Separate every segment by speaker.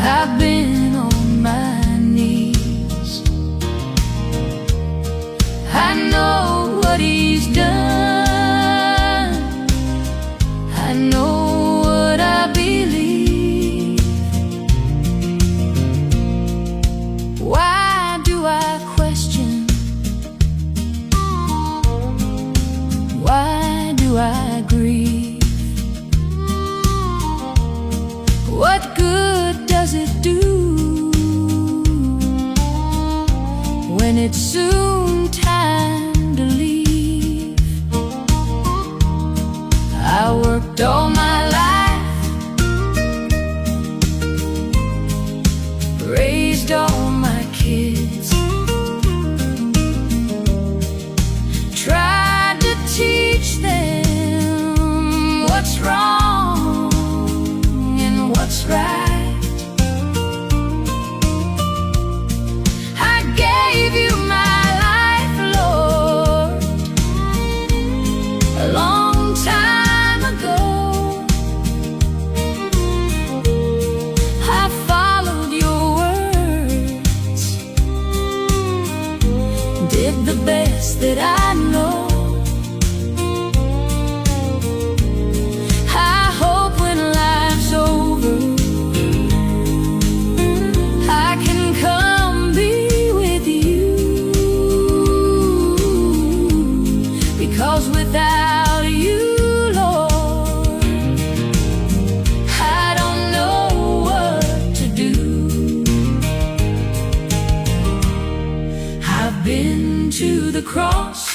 Speaker 1: I've been on my knees. I know what He's done. I know what I believe. Why do I question? Why do I grieve? What good does it do when it's soon time to leave? I worked all my life, raised all my kids, tried to teach them what's wrong and what's right. Did the best that I know. I hope when life's over, I can come be with you, because without you, Lord, I don't know what to do. I've been to the cross.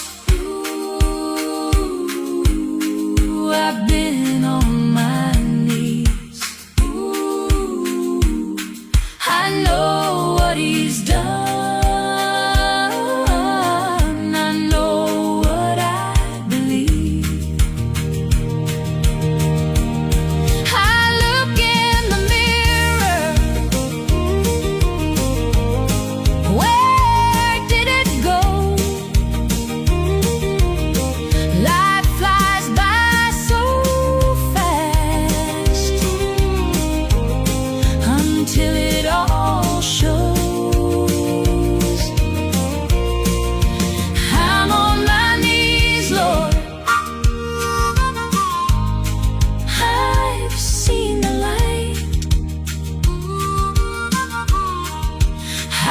Speaker 1: Ooh, I've been on my knees. Ooh, I know what He's done. I know what I believe. I look in the mirror. Where did it go? Life flies by so fast until it all shows. I'm on my knees, Lord. I've seen the light.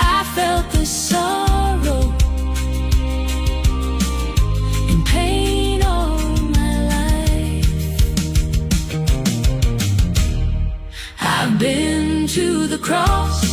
Speaker 1: I felt the sorrow and pain all my life. I've been to the cross.